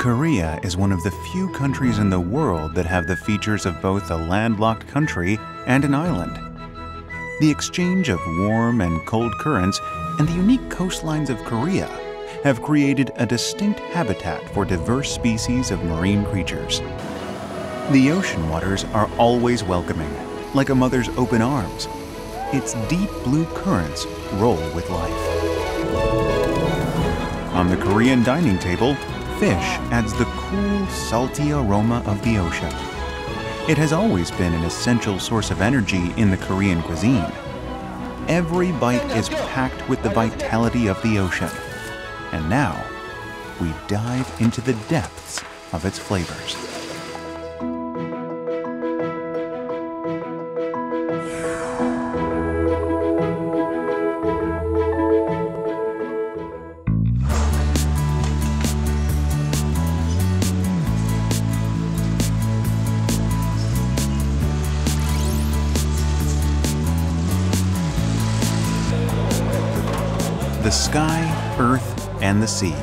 Korea is one of the few countries in the world that have the features of both a landlocked country and an island. The exchange of warm and cold currents and the unique coastlines of Korea have created a distinct habitat for diverse species of marine creatures. The ocean waters are always welcoming, like a mother's open arms. Its deep blue currents roll with life. On the Korean dining table, fish adds the cool, salty aroma of the ocean. It has always been an essential source of energy in the Korean cuisine. Every bite is packed with the vitality of the ocean. And now, we dive into the depths of its flavors. The sky, earth, and the sea.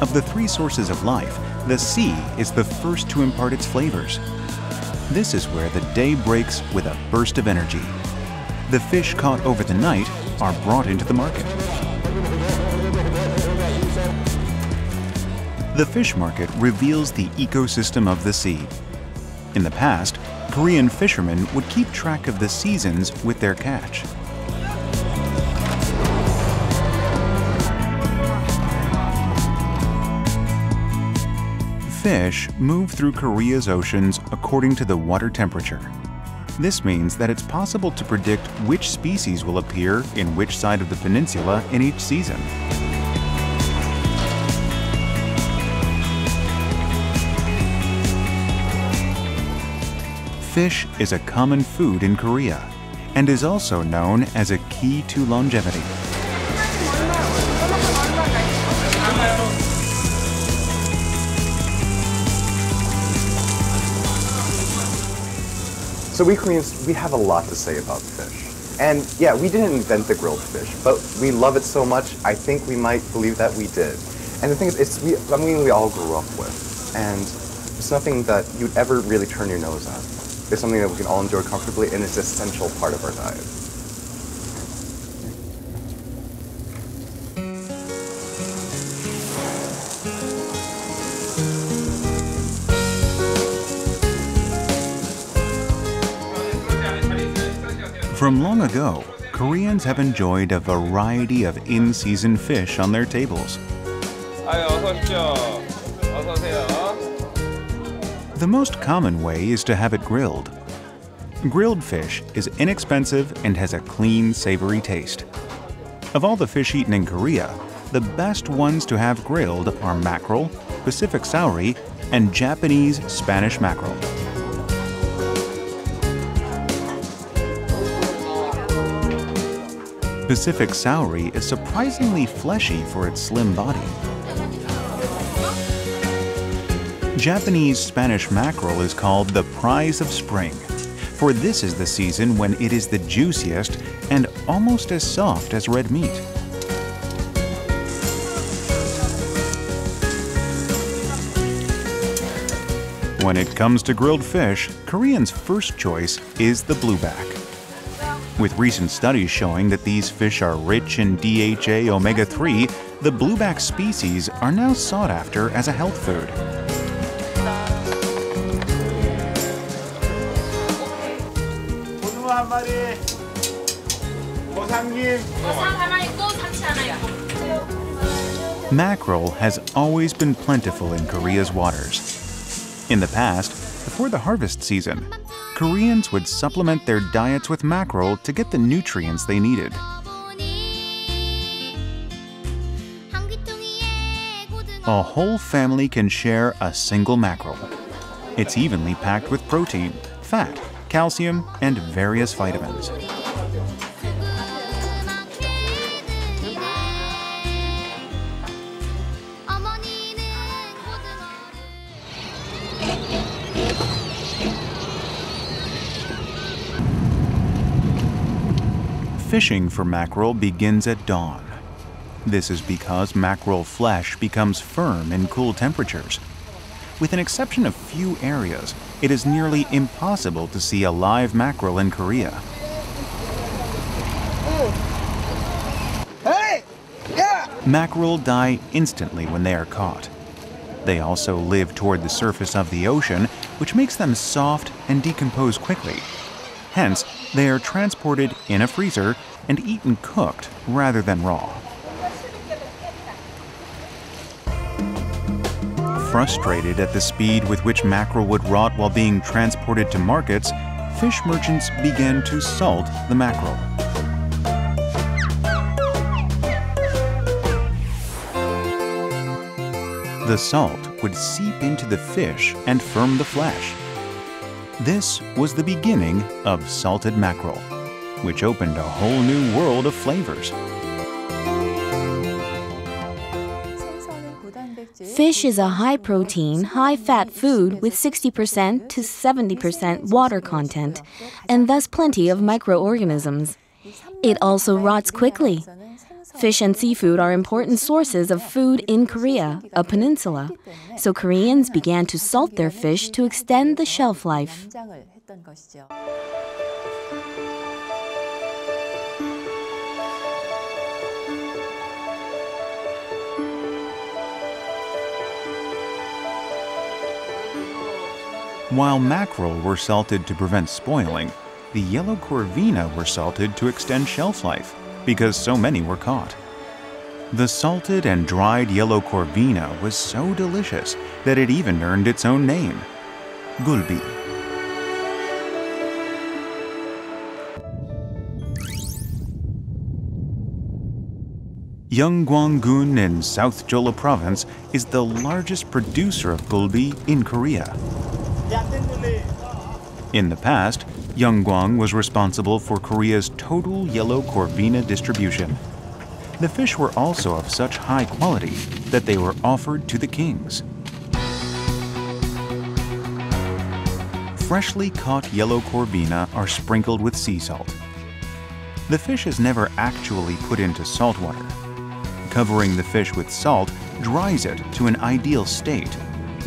Of the three sources of life, the sea is the first to impart its flavors. This is where the day breaks with a burst of energy. The fish caught over the night are brought into the market. The fish market reveals the ecosystem of the sea. In the past, Korean fishermen would keep track of the seasons with their catch. Fish move through Korea's oceans according to the water temperature. This means that it's possible to predict which species will appear in which side of the peninsula in each season. Fish is a common food in Korea and is also known as a key to longevity. So we Koreans, we have a lot to say about fish. And yeah, we didn't invent the grilled fish, but we love it so much, I think we might believe that we did. And the thing is, we all grew up with. And it's nothing that you'd ever really turn your nose at. It's something that we can all enjoy comfortably, and it's an essential part of our diet. From long ago, Koreans have enjoyed a variety of in-season fish on their tables. The most common way is to have it grilled. Grilled fish is inexpensive and has a clean, savory taste. Of all the fish eaten in Korea, the best ones to have grilled are mackerel, Pacific sauri, and Japanese Spanish mackerel. Pacific sauri is surprisingly fleshy for its slim body. Japanese Spanish mackerel is called the prize of spring, for this is the season when it is the juiciest and almost as soft as red meat. When it comes to grilled fish, Koreans' first choice is the blueback. With recent studies showing that these fish are rich in DHA omega-3, the blueback species are now sought after as a health food. Mackerel has always been plentiful in Korea's waters. In the past, before the harvest season, Koreans would supplement their diets with mackerel to get the nutrients they needed. A whole family can share a single mackerel. It's evenly packed with protein, fat, calcium, and various vitamins. Fishing for mackerel begins at dawn. This is because mackerel flesh becomes firm in cool temperatures. With an exception of few areas, it is nearly impossible to see a live mackerel in Korea. Mackerel die instantly when they are caught. They also live toward the surface of the ocean, which makes them soft and decompose quickly. Hence, they are transported in a freezer and eaten cooked rather than raw. Frustrated at the speed with which mackerel would rot while being transported to markets, fish merchants began to salt the mackerel. The salt would seep into the fish and firm the flesh. This was the beginning of salted mackerel, which opened a whole new world of flavors. Fish is a high-protein, high-fat food with 60% to 70% water content, and thus plenty of microorganisms. It also rots quickly. Fish and seafood are important sources of food in Korea, a peninsula, so Koreans began to salt their fish to extend the shelf life. While mackerel were salted to prevent spoiling, the yellow corvina were salted to extend shelf life, because so many were caught. The salted and dried yellow corvina was so delicious that it even earned its own name, gulbi. Yeonggwang-gun in South Jeolla Province is the largest producer of gulbi in Korea. In the past, Yeonggwang was responsible for Korea's total yellow corvina distribution. The fish were also of such high quality that they were offered to the kings. Freshly caught yellow corvina are sprinkled with sea salt. The fish is never actually put into salt water. Covering the fish with salt dries it to an ideal state,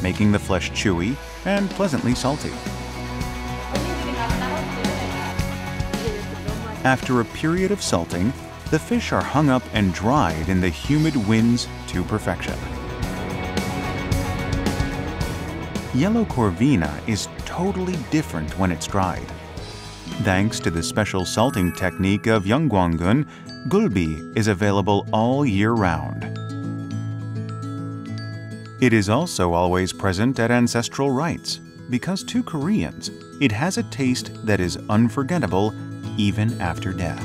making the flesh chewy and pleasantly salty. After a period of salting, the fish are hung up and dried in the humid winds to perfection. Yellow corvina is totally different when it's dried. Thanks to the special salting technique of Yeonggwang-gun, gulbi is available all year round. It is also always present at ancestral rites, because to Koreans, it has a taste that is unforgettable even after death.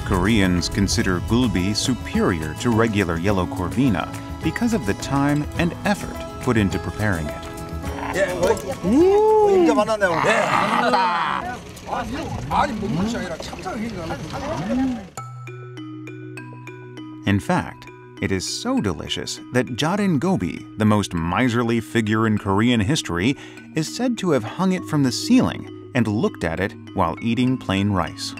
Koreans consider gulbi superior to regular yellow corvina because of the time and effort put into preparing it. In fact, it is so delicious that Jarin Gobi, the most miserly figure in Korean history, is said to have hung it from the ceiling and looked at it while eating plain rice.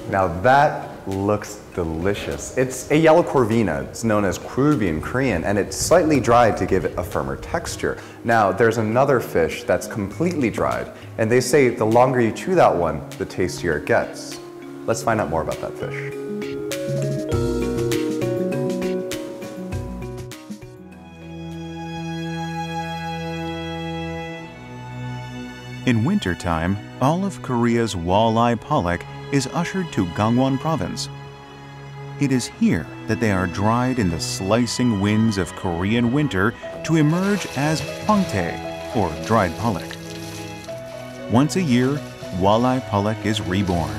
Now that looks delicious. It's a yellow corvina. It's known as krulbi in Korean, and it's slightly dried to give it a firmer texture. Now, there's another fish that's completely dried, and they say the longer you chew that one, the tastier it gets. Let's find out more about that fish. In wintertime, all of Korea's walleye pollock is ushered to Gangwon Province. It is here that they are dried in the slicing winds of Korean winter to emerge as hwangtae, or dried pollock. Once a year, walleye pollock is reborn.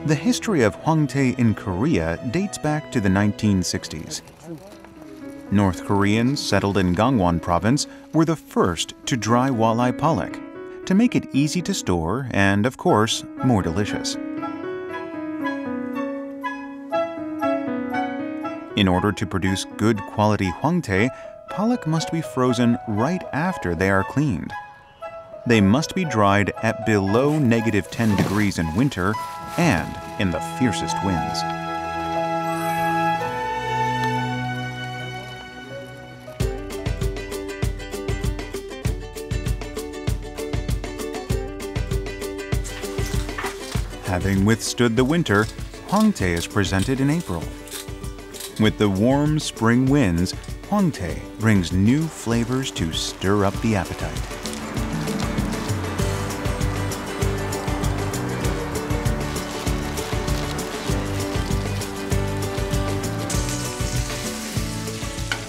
The history of hwangtae in Korea dates back to the 1960s. North Koreans settled in Gangwon Province were the first to dry walleye pollock, to make it easy to store and, of course, more delicious. In order to produce good quality hwangtae, pollock must be frozen right after they are cleaned. They must be dried at below -10 degrees in winter and in the fiercest winds. Having withstood the winter, hwangtae is presented in April. With the warm spring winds, hwangtae brings new flavors to stir up the appetite.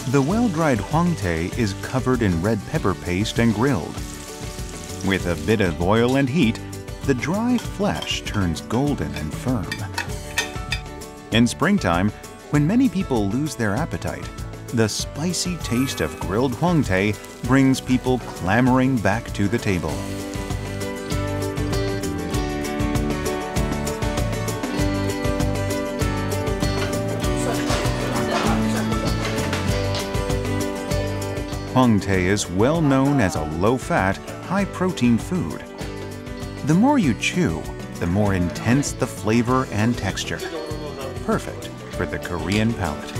The well-dried hwangtae is covered in red pepper paste and grilled. With a bit of oil and heat, the dry flesh turns golden and firm. In springtime, when many people lose their appetite, the spicy taste of grilled hwangtae brings people clamoring back to the table. Hwangtae is well known as a low-fat, high-protein food. The more you chew, the more intense the flavor and texture. Perfect for the Korean palate.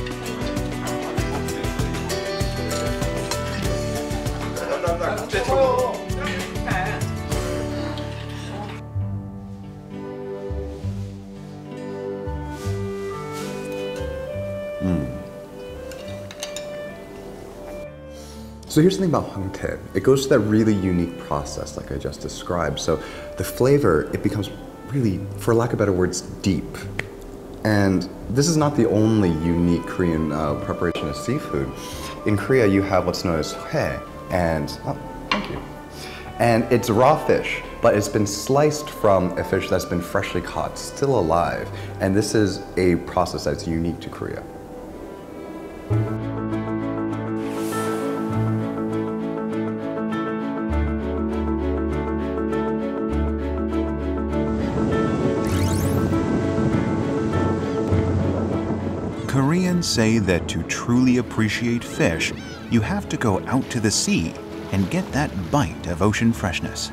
So here's the thing about hwangtae. It goes through that really unique process like I just described. So the flavor, it becomes really, for lack of better words, deep. And this is not the only unique Korean preparation of seafood. In Korea, you have what's known as hue, and, oh, thank you. And it's raw fish, but it's been sliced from a fish that's been freshly caught, still alive. And this is a process that's unique to Korea. Koreans say that to truly appreciate fish, you have to go out to the sea and get that bite of ocean freshness.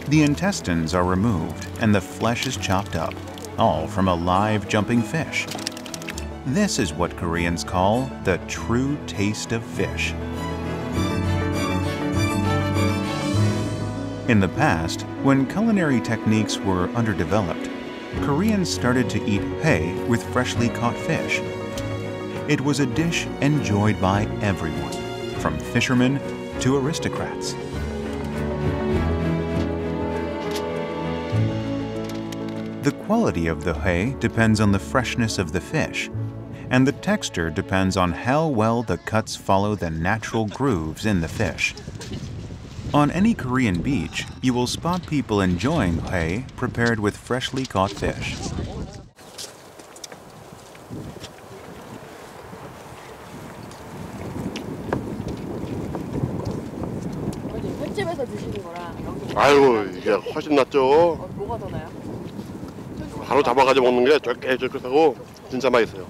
The intestines are removed and the flesh is chopped up, all from a live jumping fish. This is what Koreans call the true taste of fish. In the past, when culinary techniques were underdeveloped, Koreans started to eat hue with freshly caught fish. It was a dish enjoyed by everyone, from fishermen to aristocrats. The quality of the hue depends on the freshness of the fish, and the texture depends on how well the cuts follow the natural grooves in the fish. On any Korean beach, you will spot people enjoying hue prepared with freshly caught fish. 횟집에서 드시는 거랑 여기 아이고 이게 훨씬 낫죠. 뭐가 더 나요? 바로 잡아가지고 먹는 게 쫄깃쫄깃하고 진짜 맛있어요.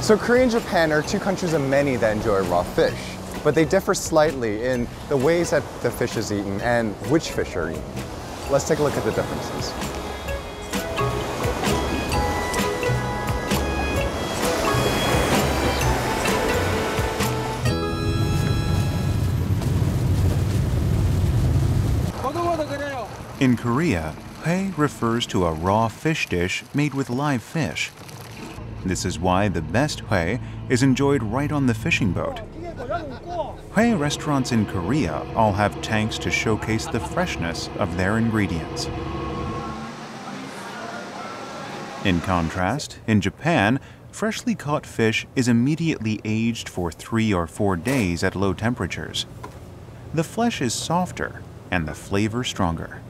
So Korea and Japan are two countries of many that enjoy raw fish, but they differ slightly in the ways that the fish is eaten and which fish are eaten. Let's take a look at the differences. In Korea, hue refers to a raw fish dish made with live fish. This is why the best hue is enjoyed right on the fishing boat. Hue restaurants in Korea all have tanks to showcase the freshness of their ingredients. In contrast, in Japan, freshly caught fish is immediately aged for 3 or 4 days at low temperatures. The flesh is softer and the flavor stronger.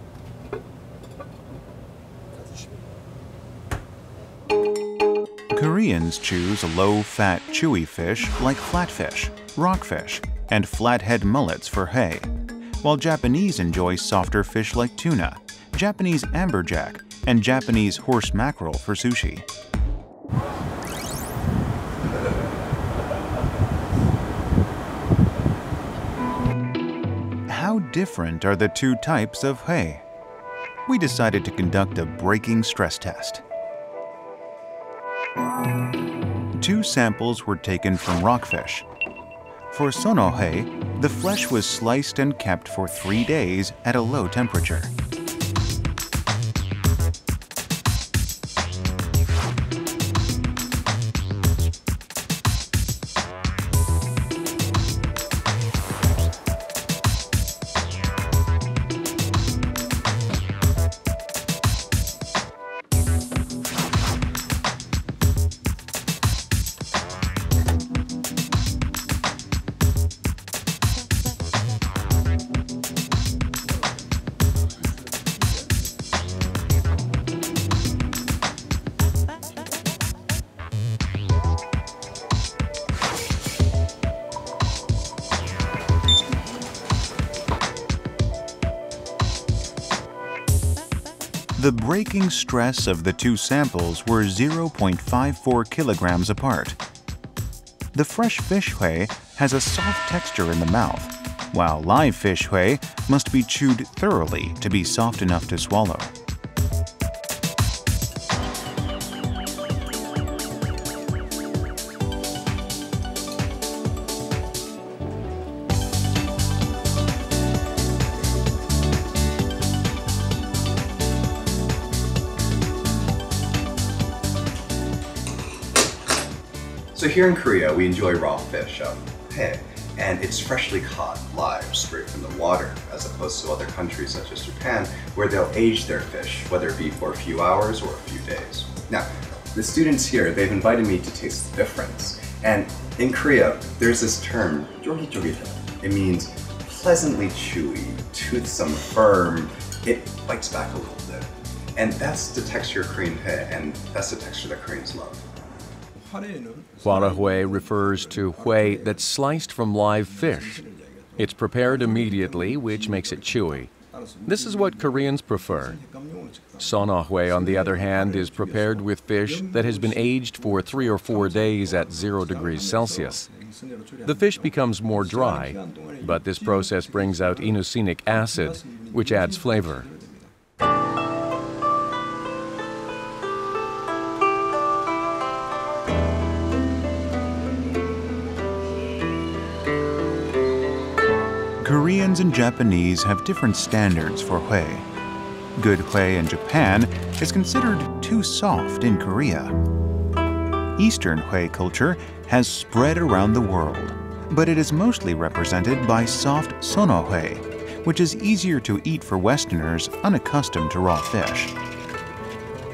Koreans choose low-fat, chewy fish like flatfish, rockfish, and flathead mullets for hue, while Japanese enjoy softer fish like tuna, Japanese amberjack, and Japanese horse mackerel for sushi. How different are the two types of hui? We decided to conduct a breaking stress test. 2 samples were taken from rockfish. For sonohei, the flesh was sliced and kept for 3 days at a low temperature. The breaking stress of the 2 samples were 0.54 kilograms apart. The fresh fish hui has a soft texture in the mouth, while live fish hui must be chewed thoroughly to be soft enough to swallow. So here in Korea, we enjoy raw fish, hui, and it's freshly caught live, straight from the water, as opposed to other countries such as Japan, where they'll age their fish, whether it be for a few hours or a few days. Now, the students here, they've invited me to taste the difference. And in Korea, there's this term, 쫄깃쫄깃해. It means pleasantly chewy, toothsome, firm. It bites back a little bit. And that's the texture of Korean hui, and that's the texture that Koreans love. Hwara hui refers to hui that's sliced from live fish. It's prepared immediately, which makes it chewy. This is what Koreans prefer. Sona hui, on the other hand, is prepared with fish that has been aged for 3 or 4 days at 0 degrees Celsius. The fish becomes more dry, but this process brings out inosinic acid, which adds flavor. Koreans and Japanese have different standards for hui. Good hui in Japan is considered too soft in Korea. Eastern hui culture has spread around the world, but it is mostly represented by soft sono hui, which is easier to eat for Westerners unaccustomed to raw fish.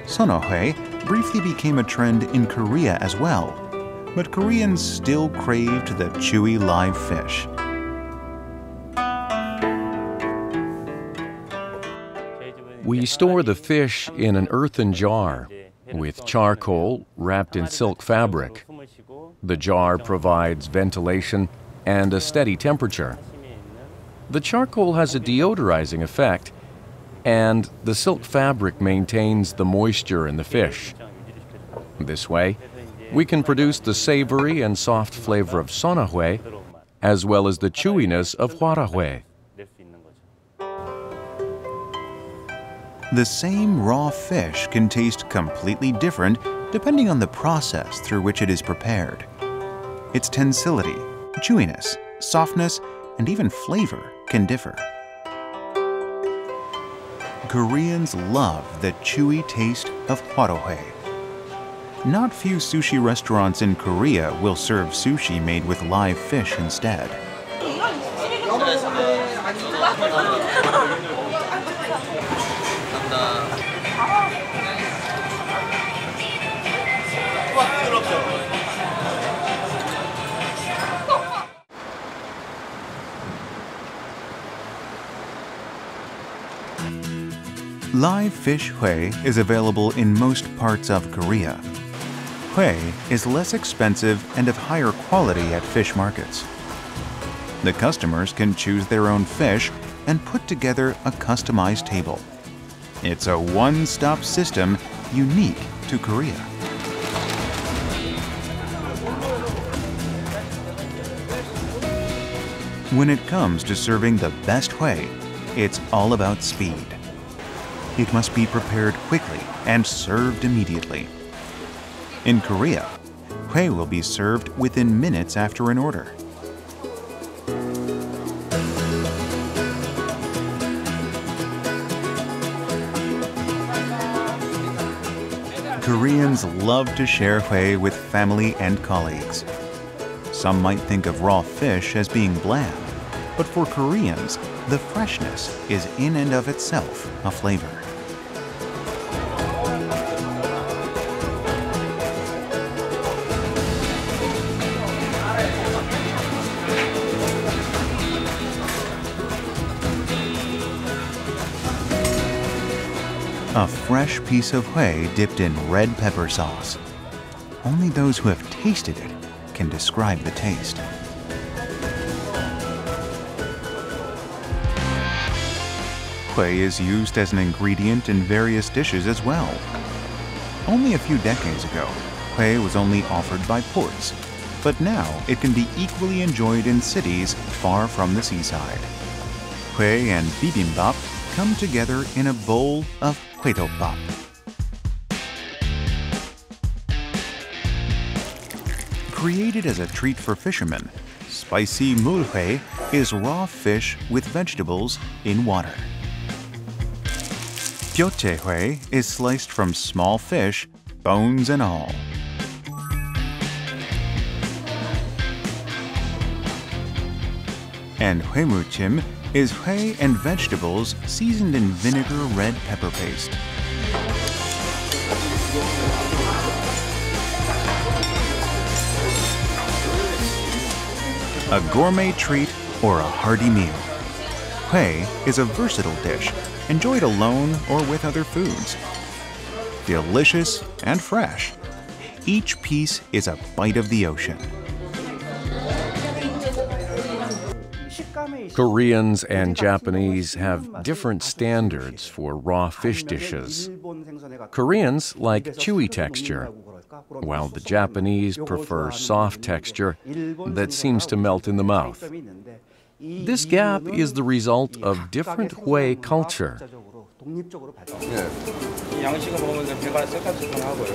Sono hui briefly became a trend in Korea as well, but Koreans still craved the chewy live fish. We store the fish in an earthen jar with charcoal wrapped in silk fabric. The jar provides ventilation and a steady temperature. The charcoal has a deodorizing effect, and the silk fabric maintains the moisture in the fish. This way, we can produce the savory and soft flavor of sona hui, as well as the chewiness of hwara hui. The same raw fish can taste completely different depending on the process through which it is prepared. Its tensility, chewiness, softness, and even flavor can differ. Koreans love the chewy taste of hwara hui. Not few sushi restaurants in Korea will serve sushi made with live fish instead. Live fish hui is available in most parts of Korea. Hui is less expensive and of higher quality at fish markets. The customers can choose their own fish and put together a customized table. It's a one-stop system unique to Korea. When it comes to serving the best hui, it's all about speed. It must be prepared quickly and served immediately. In Korea, hui will be served within minutes after an order. Koreans love to share hui with family and colleagues. Some might think of raw fish as being bland, but for Koreans, the freshness is in and of itself a flavor. A fresh piece of hui dipped in red pepper sauce. Only those who have tasted it can describe the taste. Hui is used as an ingredient in various dishes as well. Only a few decades ago, hui was only offered by ports, but now it can be equally enjoyed in cities far from the seaside. Hui and bibimbap come together in a bowl of huetopbap. Created as a treat for fishermen, spicy mulhui is raw fish with vegetables in water. Pyeotjae is sliced from small fish, bones and all. And huemuchim is hui and vegetables seasoned in vinegar red pepper paste. A gourmet treat or a hearty meal. Hui is a versatile dish, enjoyed alone or with other foods. Delicious and fresh. Each piece is a bite of the ocean. Koreans and Japanese have different standards for raw fish dishes. Koreans like chewy texture, while the Japanese prefer soft texture that seems to melt in the mouth. This gap is the result of different hui culture. 양식을 먹으면 배가 새까맣하고요.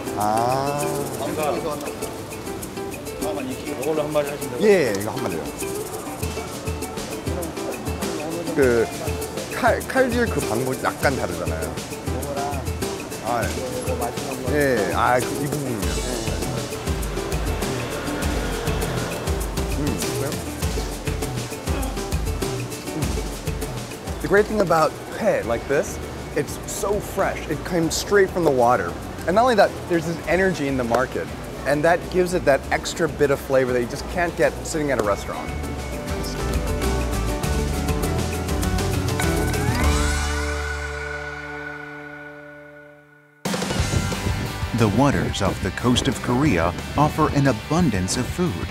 이걸로 한 마리 하신다고요? 예, 이거 한 마리요. 그 칼질 그 방법이 약간 다르잖아요. 아, 예, 아, 이 부분이요. The great thing about hui like this, it's so fresh. It comes straight from the water. And not only that, there's this energy in the market. And that gives it that extra bit of flavor that you just can't get sitting at a restaurant. The waters off the coast of Korea offer an abundance of food.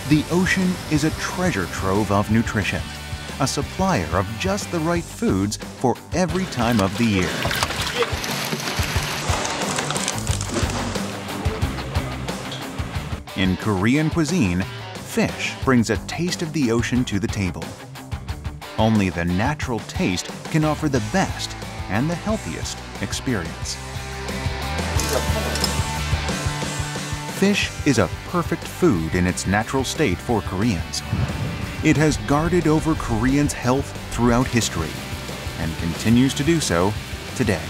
The ocean is a treasure trove of nutrition, a supplier of just the right foods for every time of the year. In Korean cuisine, fish brings a taste of the ocean to the table. Only the natural taste can offer the best and the healthiest experience. Fish is a perfect food in its natural state for Koreans. It has guarded over Koreans' health throughout history and continues to do so today.